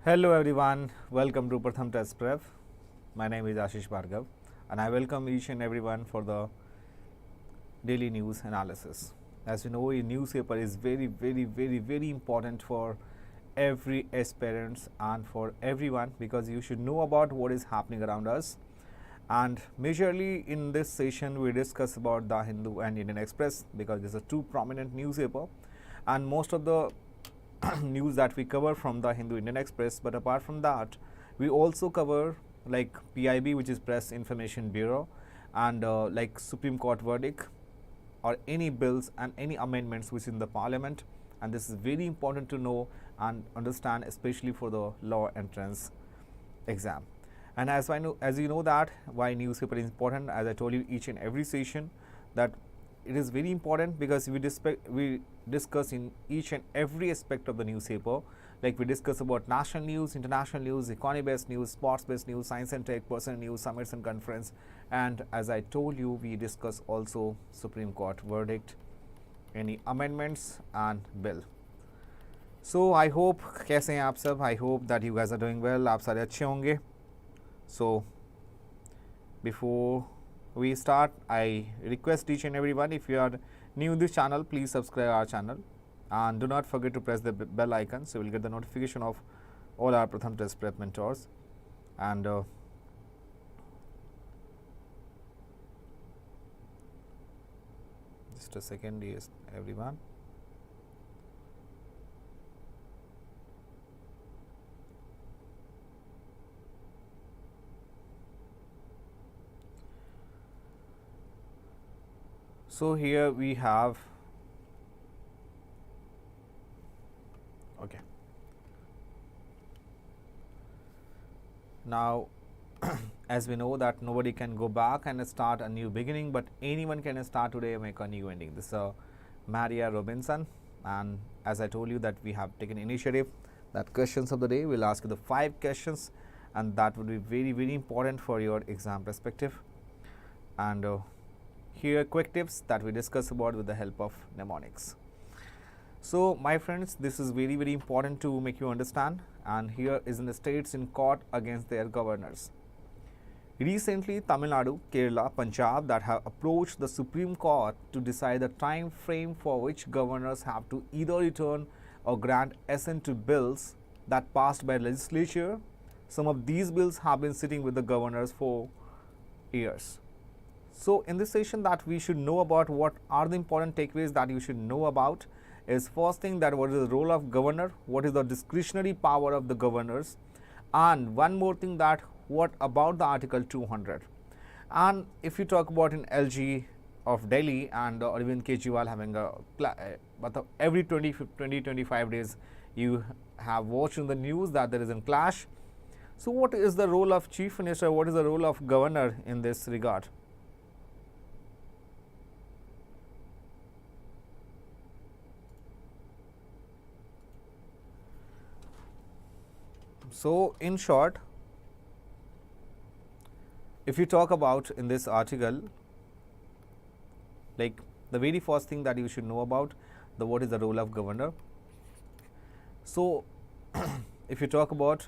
Hello everyone, welcome to PRATHAM Test Prep. My name is Ashish Bhargav and I welcome each and everyone for the daily news analysis. As you know, a newspaper is very important for every aspirant and for everyone because you should know about what is happening around us. And majorly in this session we discuss about the Hindu and Indian Express because these are two prominent newspaper and most of the news that we cover from the Hindu Indian Express, but apart from that we also cover like PIB, which is Press Information Bureau, and like Supreme Court verdict or any bills and any amendments which in the parliament, and this is very important to know and understand, especially for the law entrance exam. And as you know that why newspaper is important, as I told you each and every session, that it is very important because we discuss in each and every aspect of the newspaper. Like we discuss about national news, international news, economy based news, sports based news, science and tech, personal news, summits and conference, and as I told you, we discuss also Supreme Court verdict, any amendments and bill. So I hope कैसे हैं आप सब? I hope that you guys are doing well. आप सारे अच्छे होंगे. So before we start, I request each and everyone, if you are new to this channel, please subscribe our channel and do not forget to press the bell icon so you will get the notification of all our Pratham Test Prep mentors. And just a second, yes, everyone. So here we have, okay, now as we know that nobody can go back and start a new beginning, but anyone can start today and make a new ending. This is Maria Robinson, and as I told you that we have taken initiative that questions of the day, we'll ask you the 5 questions and that would be very important for your exam perspective. And here quick tips that we discuss about with the help of mnemonics. So my friends, this is very important to make you understand, and here is in the states in court against their governors. Recently Tamil Nadu, Kerala, Punjab that have approached the Supreme Court to decide the time frame for which governors have to either return or grant assent to bills that passed by legislature. Some of these bills have been sitting with the governors for years. So in this session that we should know about what are the important takeaways that you should know about is first thing that what is the role of governor, what is the discretionary power of the governors, and one more thing that what about the Article 200. And if you talk about in LG of Delhi and Arvind Kejriwal having a but every 20-25 days you have watched in the news that there is a clash. So what is the role of chief minister, what is the role of governor in this regard? So in short, if you talk about in this article, like the very first thing that you should know about the what is the role of governor. So if you talk about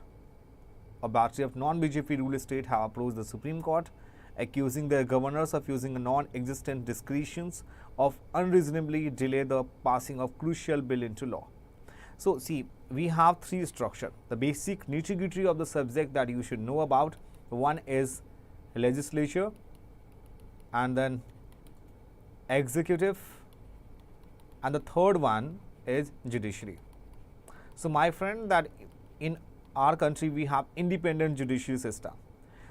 a battery of non-BJP ruled state have approached the Supreme Court accusing their governors of using non-existent discretions of unreasonably delay the passing of crucial bill into law. So see, we have 3 structure. The basic nitty-gritty of the subject that you should know about. One is legislature, and then executive, and the third one is judiciary. So my friend, that in our country we have independent judiciary system.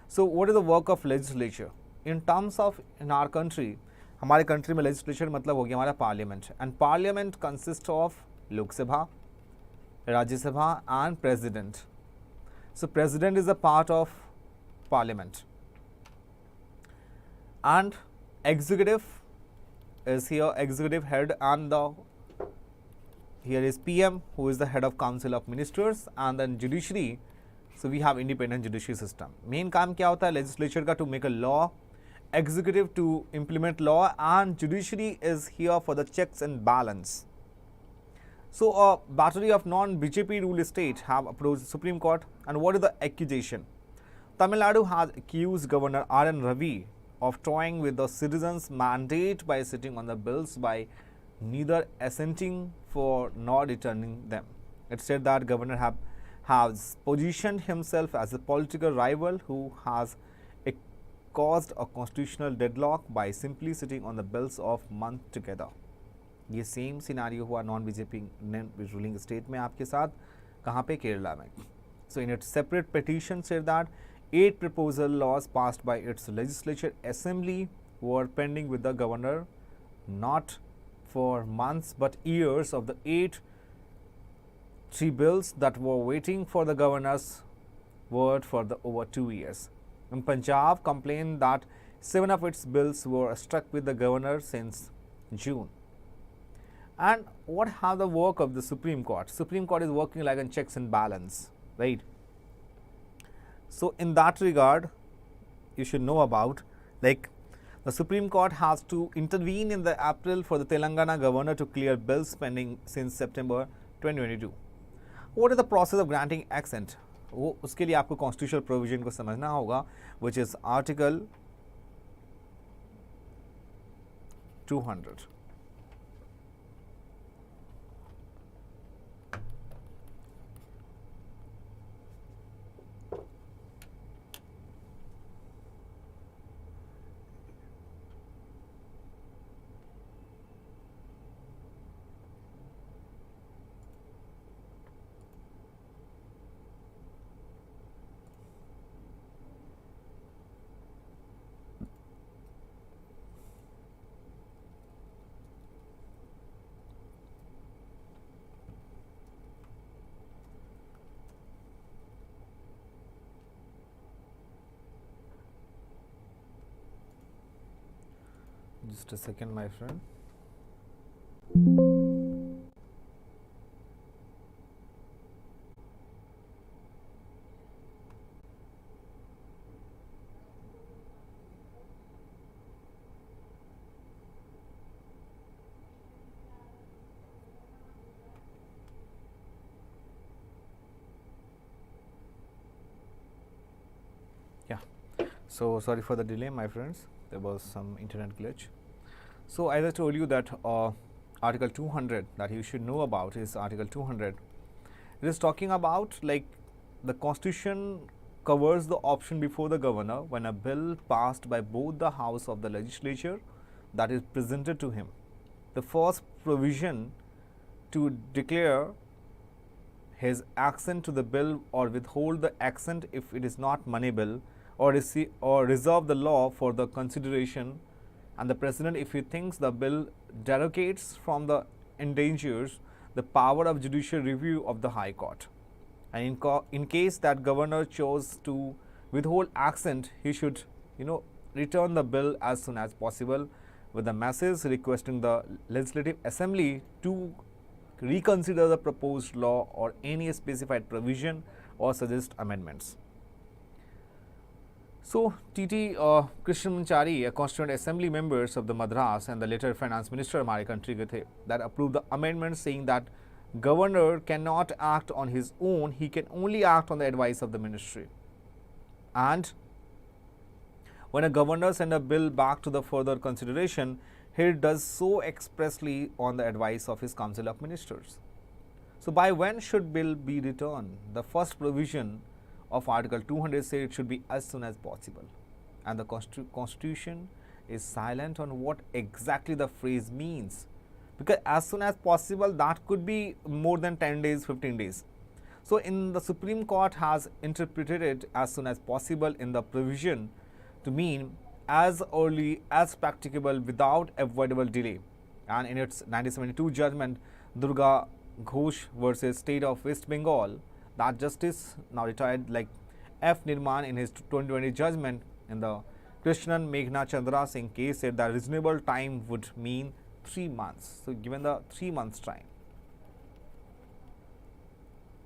So what is the work of legislature? In terms of in our country, हमारे country में legislature मतलब हो गया हमारा parliament, and parliament consists of Lok Sabha, Rajya Sabha and President. So President is a part of Parliament, and executive is here executive head, and here is PM who is the head of Council of Ministers, and then judiciary. So we have independent judiciary system. Main काम क्या होता है legislature का to make a law, executive to implement law, and judiciary is here for the checks and balance. So a battery of non-BJP ruled states have approached the Supreme Court, and what is the accusation? Tamil Nadu has accused Governor R.N. Ravi of toying with the citizens' mandate by sitting on the bills by neither assenting for nor returning them. It said that Governor has positioned himself as a political rival who has caused a constitutional deadlock by simply sitting on the bills of month together. ये same scenario हुआ non BJP ruling state में आपके साथ, कहाँ पे? केरला में. So in its separate petition said that 8 proposal laws passed by its legislature assembly were pending with the governor not for months but years. Of the 3 bills that were waiting for the governor's word for the over 2 years. And Punjab complained that 7 of its bills were stuck with the governor since June. And what have the work of the Supreme Court? Supreme Court is working like a checks and balance, right? So in that regard, you should know about, like, the Supreme Court has to intervene in the April for the Telangana governor to clear bills pending since September 2022. What is the process of granting accent? वो उसके लिए आपको constitutional provision को समझना होगा, which is Article 200. Just a second, my friend. Yeah, so sorry for the delay, my friends. There was some internet glitch. So as I told you that Article 200 that you should know about is Article 200. It is talking about, like, the Constitution covers the option before the governor when a bill passed by both the house of the legislature that is presented to him. The first provision to declare his assent to the bill or withhold the assent if it is not moneyable or reserve the law for the consideration, and the President, if he thinks the bill derogates from the endangers the power of judicial review of the High Court. And in case that governor chose to withhold assent, he should, return the bill as soon as possible with a message requesting the Legislative Assembly to reconsider the proposed law or any specified provision or suggest amendments. So, T.T. Krishnamachari, a Constituent Assembly members of the Madras and the later Finance Minister हमारे country के थे, that approved the amendment saying that governor cannot act on his own, he can only act on the advice of the ministry. And when a governor sends a bill back to the further consideration, he does so expressly on the advice of his Council of Ministers. So, by when should bill be returned? The first provision of Article 200 says it should be as soon as possible, and the Constitution is silent on what exactly the phrase means, because as soon as possible that could be more than 10 days, 15 days. So, in the Supreme Court has interpreted it as soon as possible in the provision to mean as early as practicable without avoidable delay, and in its 1972 judgment Durga Ghosh versus State of West Bengal, that Justice, now retired, like F. Nirman, in his 2020 judgment in the Krishnan Meghna Chandra Singh case, said that reasonable time would mean 3 months. So, given the 3 months time.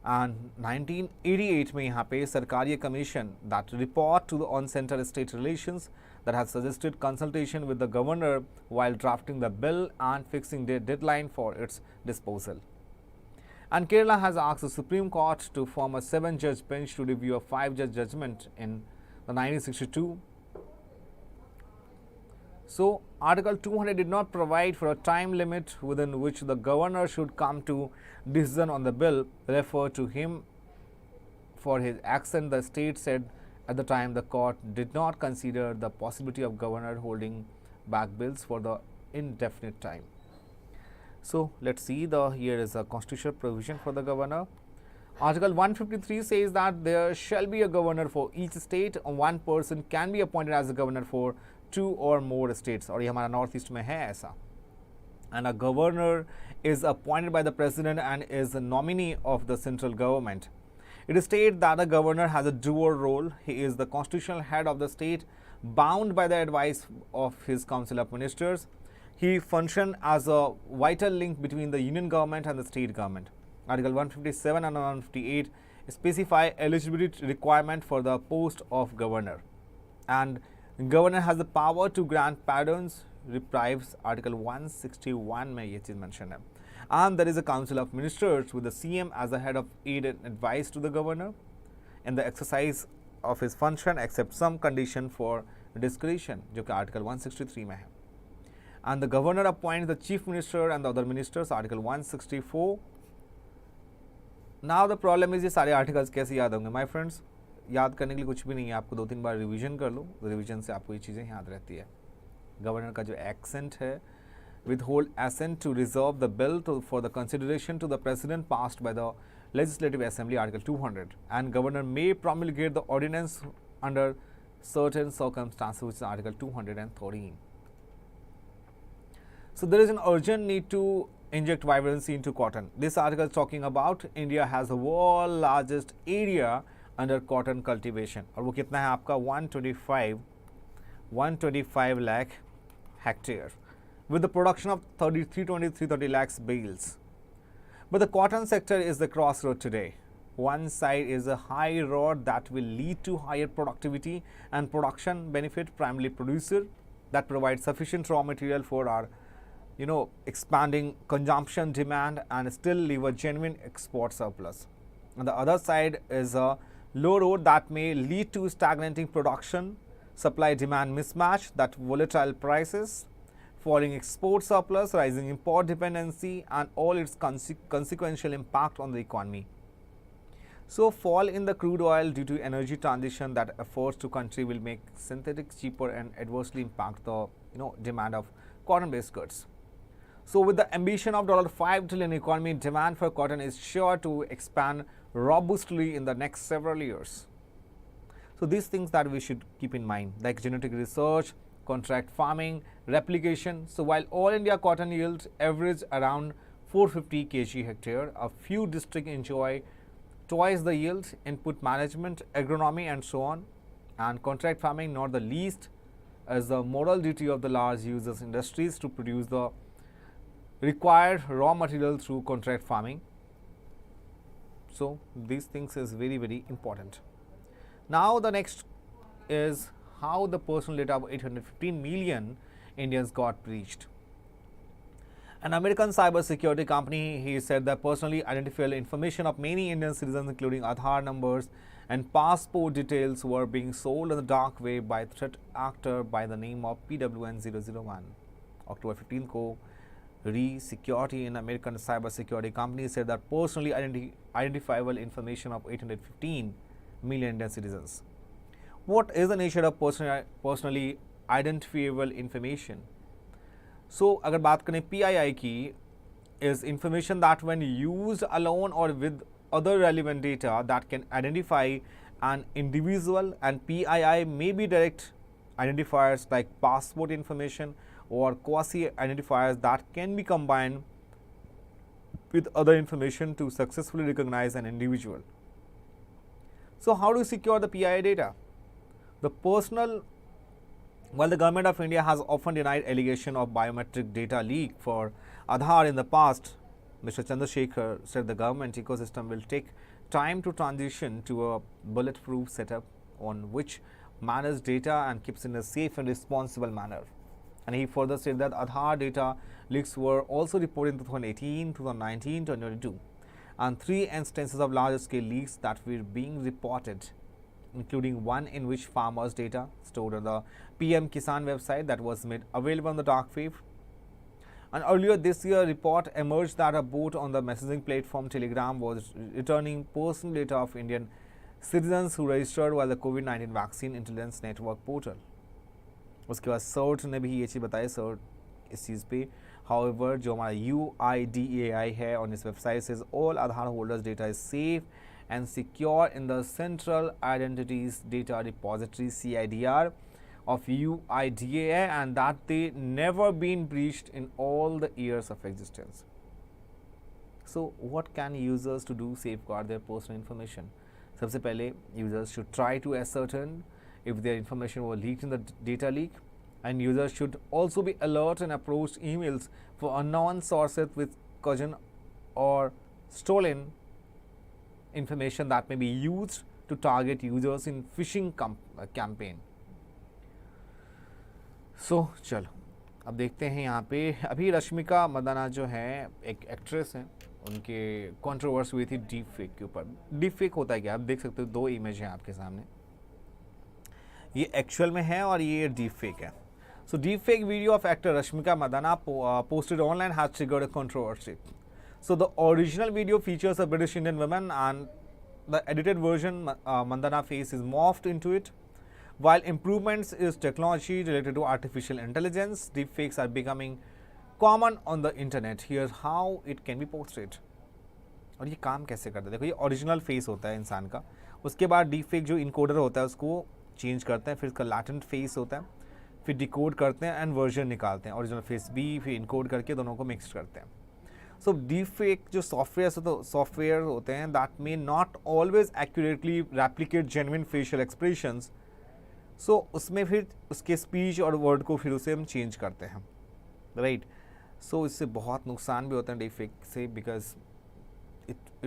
And 1988 में यहाँ पे सरकारी commission that report to the on center state relations that has suggested consultation with the governor while drafting the bill and fixing the deadline for its disposal. And Kerala has asked the Supreme Court to form a 7-judge bench to review a 5-judge judgment in the 1962. So, Article 200 did not provide for a time limit within which the governor should come to decision on the bill referred to him for his action. The state said at the time the court did not consider the possibility of governor holding back bills for the indefinite time. So, let us see, here is a constitutional provision for the governor. Article 153 says that there shall be a governor for each state, and one person can be appointed as a governor for 2 or more states. और ये हमारा north east में है ऐसा. And a governor is appointed by the president and is a nominee of the central government. It is stated that a governor has a dual role. He is the constitutional head of the state, bound by the advice of his council of ministers. He functions as a vital link between the union government and the state government. Article 157 and 158 specify eligibility requirement for the post of governor. And governor has the power to grant pardons, reprieves. Article 161 में ये चीज़ mention है. And there is a council of ministers with the CM as the head of aid and advice to the governor in the exercise of his function except some condition for discretion, जो कि Article 163 में है. And the governor appoints the chief minister and the other ministers. Article 164. Now the problem is ये सारे articles कैसे याद होंगे my friends? याद करने के लिए कुछ भी नहीं है, आपको 2-3 बार रिवीजन कर लो, रिवीजन से आपको ये चीज़ें याद रहती है. गवर्नर का जो एक्सेंट है, withhold assent to reserve the bill for the consideration to the president passed by the legislative assembly, Article 200, and governor may promulgate the ordinance under certain circumstances, which is Article 213. So there is an urgent need to inject vibrancy into cotton. This article is talking about India has the world largest area under cotton cultivation, और वो कितना है आपका 125 lakh hectare with the production of 330 lakhs bales. But the cotton sector is the crossroad today. One side is a high road that will lead to higher productivity and production benefit primarily producer that provides sufficient raw material for our expanding consumption demand and still leave a genuine export surplus. On the other side is a low road that may lead to stagnating production, supply demand mismatch, that volatile prices, falling export surplus, rising import dependency, and all its consequential impact on the economy. So, fall in the crude oil due to energy transition that efforts to country will make synthetics cheaper and adversely impact the demand of cotton-based goods. So, with the ambition of $5 trillion economy, demand for cotton is sure to expand robustly in the next several years. So, these things that we should keep in mind, like genetic research, contract farming, replication. So, while all India cotton yields average around 450 kg hectare, a few districts enjoy twice the yield, input management, agronomy and so on, and contract farming not the least, as the moral duty of the large users industries to produce the required raw material through contract farming. So, these things is very, very important. Now, the next is how the personal data of 815 million Indians got breached. An American cyber security company, he said that personally identifiable information of many Indian citizens including Aadhaar numbers and passport details were being sold on the dark web by threat actor by the name of PWN001. October 15 को Security in American cyber security company said that personally identifiable information of 815 million Indian citizens. What is the nature of personally identifiable information? So, अगर बात करें PII की, is information that when used alone or with other relevant data that can identify an individual, and PII may be direct identifiers like passport information or quasi-identifiers that can be combined with other information to successfully recognize an individual. So, how do you secure the PII data? While the government of India has often denied allegation of biometric data leak for Aadhaar in the past, Mr. Chandrasekhar said the government ecosystem will take time to transition to a bulletproof setup on which manages data and keeps in a safe and responsible manner. And he further said that Aadhaar data leaks were also reported in 2018, 2019, 2022. and 3 instances of large-scale leaks that were being reported, including one in which farmers' data stored on the PM Kisan website that was made available on the dark web. And earlier this year, a report emerged that a bot on the messaging platform Telegram was returning personal data of Indian citizens who registered via the COVID-19 Vaccine Intelligence Network portal. उसके बाद shirt ने भी ये चीज़ बताई, shirt इस चीज़ पे. However, जो हमारा UIDAI है on its website says all Aadhaar holders' data is safe and secure in the Central Identities Data Repository (CIDR) of UIDAI, and that they never been breached in all the years of existence. So, what can users to do safeguard their personal information? सबसे पहले users should try to ascertain if their information was leaked in the data leak, and users should also be alert and approach emails for unknown sources with cousin or stolen information that may be used to target users in phishing campaign. So, चलो अब देखते हैं यहाँ पे. अभी रश्मिका मंदाना जो है एक एक्ट्रेस हैं, उनके कंट्रोवर्सी हुई थी डीप फेक के ऊपर. डीप फेक होता है क्या? आप देख सकते हो 2 इमेज हैं आपके सामने, ये एक्चुअल में है और ये डीप फेक है. So, deepfake video of actor Rashmika Mandanna posted online has triggered a controversy. So, the original video features a British Indian woman, and the edited version Mandanna face is morphed into it. While improvements is technology related to artificial intelligence, deepfakes are becoming common on the internet. Here's how it can be portrayed. और ये काम कैसे करता है? देखो, ये original face होता है इंसान का, उसके बाद डीपफेक जो इनकोडर होता है उसको चेंज करते हैं, फिर इसका लैटेंट फेस होता है, फिर डिकोड करते हैं एंड वर्जन निकालते हैं, ओरिजिनल फेस भी, फिर इनकोड करके दोनों को मिक्स करते हैं. सो डीपफेक जो सॉफ्टवेयर होते हैं that may not always accurately replicate genuine facial expressions. So उसमें फिर उसके स्पीच और वर्ड को फिर उसे हम चेंज करते हैं, राइट. सो इससे बहुत नुकसान भी होते हैं डीपफेक से, because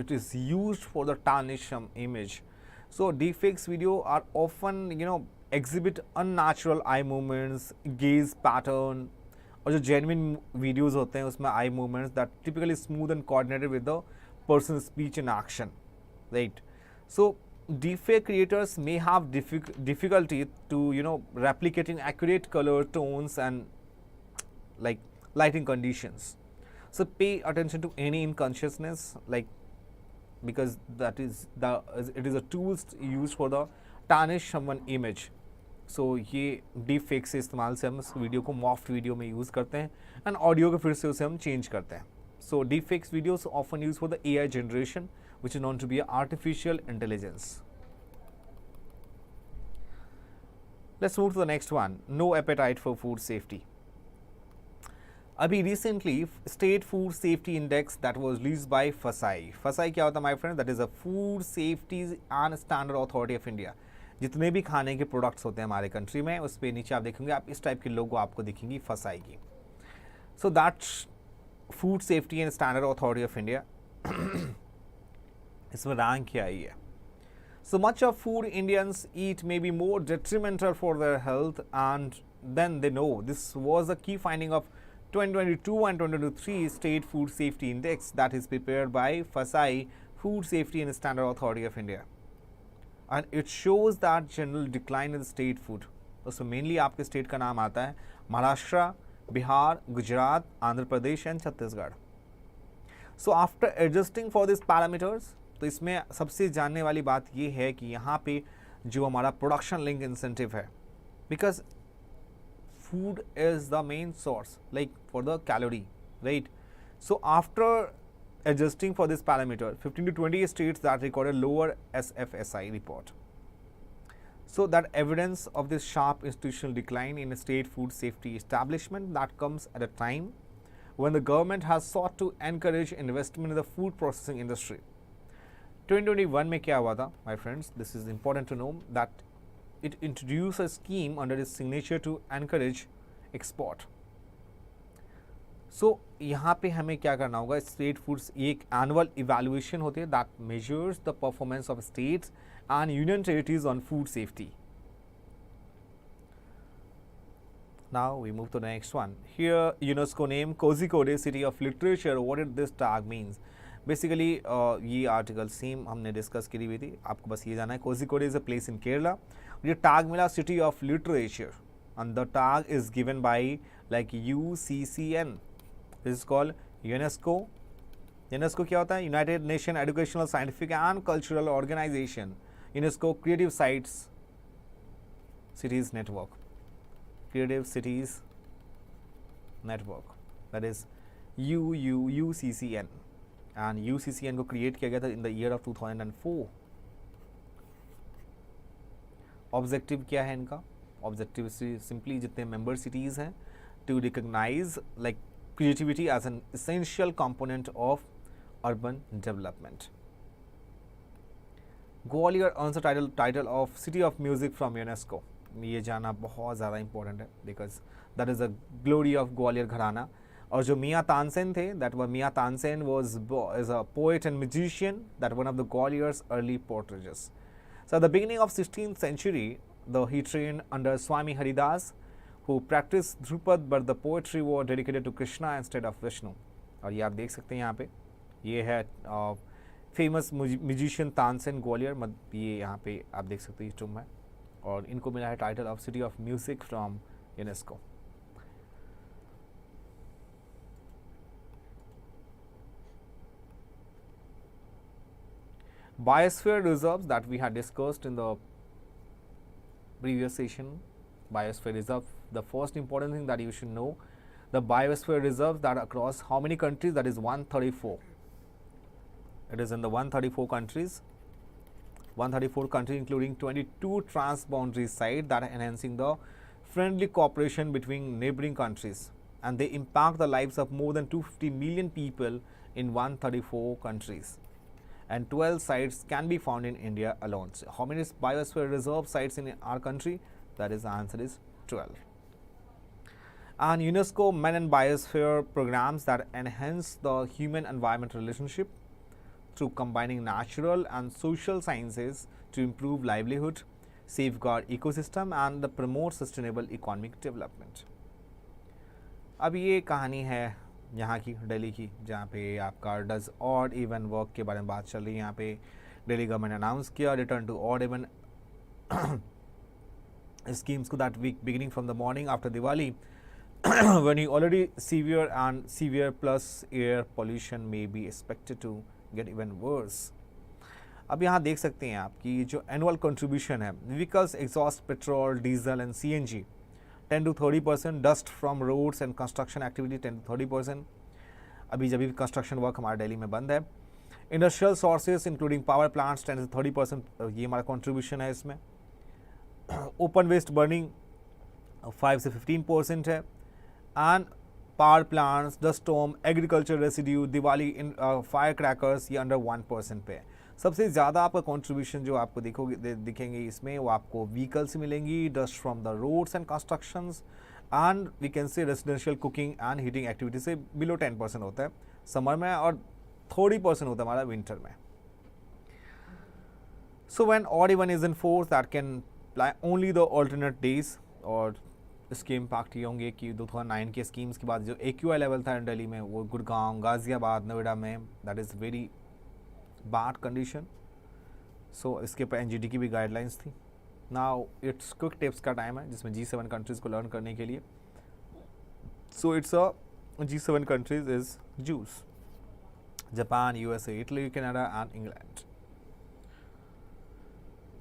it is used for the tarnish some image. So deepfakes video are often exhibit unnatural eye movements, gaze pattern, और जो genuine videos होते हैं उसमें eye movements that typically smooth and coordinated with the person's speech and action, right? So deepfake creators may have difficulty to replicating accurate color tones and like lighting conditions. So pay attention to any inconsciousness, like because it is a tool used for the tarnish someone image. So ये deep fake से इस्तेमाल से हम इस video को morphed video में use करते हैं एंड ऑडियो को फिर से उसे हम चेंज करते हैं. So deep fakes videos often used for the AI generation, which is known to be artificial intelligence. Let's move to the next one. No appetite for food safety. अभी recently state food safety index that was released by फसाई. फसाई क्या होता है my friend? That is a food safety and standard authority of India. जितने भी खाने के प्रोडक्ट्स होते हैं हमारे कंट्री में, उस पर नीचे आप देखेंगे, आप इस टाइप के लोगो आपको दिखेंगी फसाई की. So that food safety and standard authority of India इसमें रैंक क्या आई है? So much of food Indians eat may be more detrimental for their health, and then they know. This was a key finding of 2022 and 2023 State Food Safety Index that is prepared by FSI, Food Safety and Standard Authority of India, and it shows that general decline in state food. So mainly आपके state का नाम आता है Maharashtra, Bihar, Gujarat, Andhra Pradesh and Chhattisgarh. So after adjusting for these parameters, तो इसमें सबसे जानने वाली बात ये है कि यहाँ पे जो हमारा प्रोडक्शन लिंक इंसेंटिव है, because food is the main source like for the calorie, right? So after adjusting for this parameter, 15 to 20 states that recorded lower SFSI report. So that evidence of this sharp institutional decline in a state food safety establishment that comes at a time when the government has sought to encourage investment in the food processing industry. 2021 में क्या हुआ था my friends? This is important to know that it introduced a scheme under its signature to encourage export. So यहाँ पे हमें क्या करना होगा? स्टेट फूड्स एक एनुअल इवैल्यूएशन होती है that measures the performance of states and union territories on food safety. Now we move to the next one. Here UNESCO named Kozhikode City of Literature. What did this tag means? Basically ये article same हमने discuss करी हुई थी, आपको बस ये जाना है Kozhikode is a place in Kerala, ये टैग मिला city of literature and the tag is given by like UCCN, this is called UNESCO. UNESCO क्या होता है? United Nation Educational Scientific and Cultural Organization. UNESCO creative sites cities network, creative cities network, that is UCCN, and UCCN को create किया गया था in the year of 2004। Objective क्या है इनका? ऑब्जेक्टिव सिंपली जितने मेंबर सिटीज हैं to recognise like creativity as an essential component of urban development. Gwalior earns the title of City of Music from UNESCO. ये जाना बहुत ज़्यादा important है because that is the glory of Gwalior घराना। और जो मियाँ तानसेन थे, that was मियाँ Tansen is a poet and magician, that one of the Gwalior's early portraits. So at the beginning of 16th century, he trained under Swami Haridas, who practiced Dhrupad, but the poetry was dedicated to Krishna instead of Vishnu. और ये आप देख सकते हैं यहाँ पे, ये है फेमस म्यूजिशियन तानसेन ग्वालियर, ये यहाँ पे आप देख सकते हैं टूम है, और इनको मिला है title of city of music from UNESCO. Biosphere reserves that we had discussed in the previous session. Biosphere reserve, the first important thing that you should know, the biosphere reserves that are across how many countries? That is 134. It is in the 134 countries. 134 countries including 22 transboundary sites that are enhancing the friendly cooperation between neighboring countries, and they impact the lives of more than 250 million people in 134 countries, and 12 sites can be found in India alone. So how many biosphere reserve sites in our country? That is, the answer is 12. And UNESCO Men and Biosphere programs that enhance the human-environment relationship through combining natural and social sciences to improve livelihood, safeguard ecosystem and promote sustainable economic development. अब ये कहानी है यहाँ की, दिल्ली की, जहाँ पे आपका डज ऑड इवन वर्क के बारे में बात चल रही है। यहाँ पे दिल्ली गवर्नमेंट अनाउंस किया return to odd even schemes to that week beginning from the morning after Diwali when you already severe plus air pollution may be expected to get even worse. अब यहाँ देख सकते हैं आप कि जो एनुअल कंट्रीब्यूशन है, vehicles exhaust petrol, diesel and CNG 10 to 30%, dust from roads and construction activity 10 to 30%। अभी जब भी कंस्ट्रक्शन वर्क हमारे दिल्ली में बंद है। Industrial sources including power plants 10 to 30%, ये हमारा कंट्रीब्यूशन है इसमें। ओपन वेस्ट बर्निंग 5 से 15% है, and power plants, dust storm, agriculture residue, Diwali fire crackers ये अंडर 1% पे है। सबसे ज़्यादा आपका कंट्रीब्यूशन जो आपको दिखेंगे इसमें वो आपको व्हीकल्स मिलेंगी, dust from the roads and constructions, and we can say residential cooking and heating activity से बिलो 10% होता है समर में, और 30% होता है हमारा विंटर में। So when odd even is in force that can only the alternate days, और इसके इम्पैक्ट ये होंगे कि 2009 के स्कीम्स के बाद जो AQI लेवल था दिल्ली में वो गुड़गांव, गाजियाबाद, नोएडा में that is very bad condition. So इसके ऊपर NGT की भी गाइडलाइंस थी। नाउ इट्स क्विक टिप्स का टाइम है जिसमें G7 कंट्रीज़ को लर्न करने के लिए। So it's a G7 countries is juice, Japan, USA, Italy, Canada and England.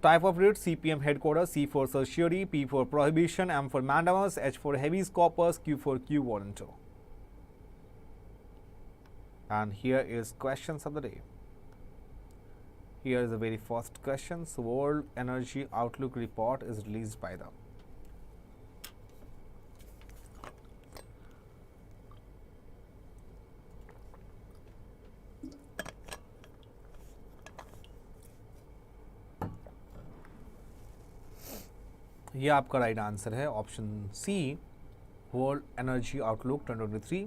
Type of writ: CPM headquarters, C for certiorari, P for prohibition, M for mandamus, H for habeas corpus, Q for Q warranto. And here is questions of the day. Here is the very first question. So World Energy Outlook report is released by the ये आपका right answer है option C, World Energy Outlook 2023.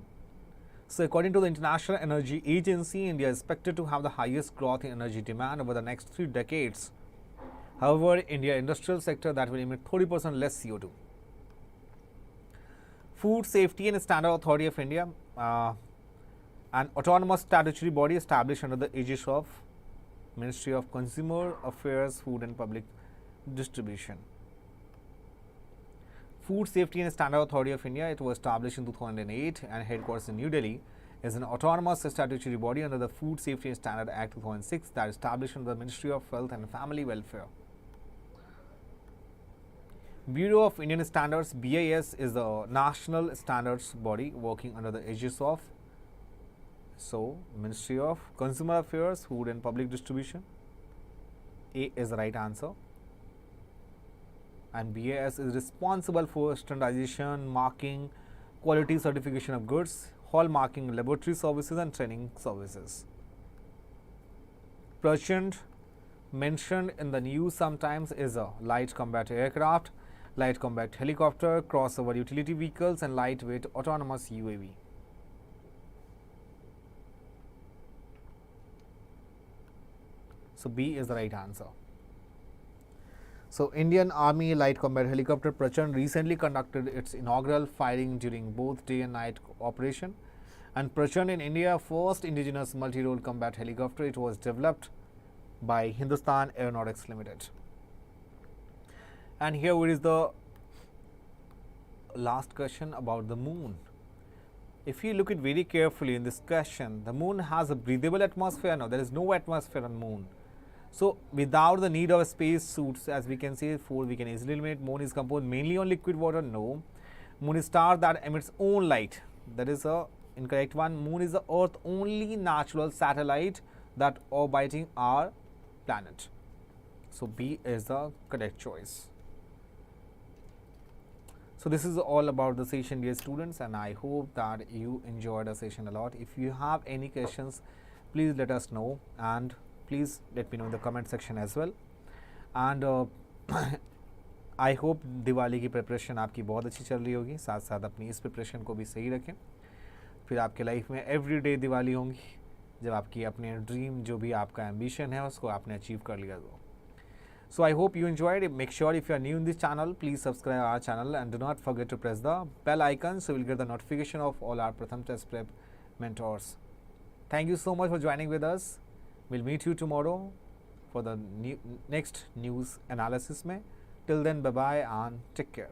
So according to the International Energy Agency, India is expected to have the highest growth in energy demand over the next 3 decades. However, India industrial sector that will emit 30% less CO2. Food Safety and Standard Authority of India an autonomous statutory body established under the aegis of Ministry of Consumer Affairs, Food and Public Distribution. Food Safety and Standard Authority of India, it was established in 2008 and headquarters in New Delhi, is an autonomous statutory body under the Food Safety and Standard Act 2006 that is established under the Ministry of Health and Family Welfare. Bureau of Indian Standards, BIS, is the national standards body working under the aegis of Ministry of Consumer Affairs, Food and Public Distribution. A is the right answer. And BIS is responsible for standardization, marking, quality certification of goods, hallmarking, laboratory services and training services. Prachand, mentioned in the news sometimes, is a light combat aircraft, light combat helicopter, crossover utility vehicles and lightweight autonomous UAV. So B is the right answer. So Indian Army Light Combat Helicopter Prachand recently conducted its inaugural firing during both day and night operation. And Prachand in India, first indigenous multi-role combat helicopter. It was developed by Hindustan Aeronautics Limited. And here is the last question about the moon. If you look it very carefully in this question, the moon has a breathable atmosphere. No, there is no atmosphere on moon. So without the need of space suits, as we can say, we can easily eliminate. Moon is composed mainly on liquid water. No. Moon is a star that emits own light. That is a incorrect one. Moon is the Earth only natural satellite that orbiting our planet. So B is the correct choice. So this is all about the session, dear students, and I hope that you enjoyed the session a lot. If you have any questions, please let us know, and please let me know in the comment section as well. And I hope Diwali की preparation आपकी बहुत अच्छी चल रही होगी, साथ साथ अपनी इस प्रिपरेशन को भी सही रखें. फिर आपके लाइफ में एवरीडे दिवाली होंगी जब आपकी अपने ड्रीम, जो भी आपका एम्बिशन है, उसको आपने अचीव कर लिया. So I hope you enjoyed it. Make sure if you are new in this channel, please subscribe our channel and do not forget to press the bell icon so you will get the notification of all our Pratham Test Prep mentors. Thank you so much for joining with us. We'll meet you tomorrow for the next news analysis. Till then, bye bye and take care.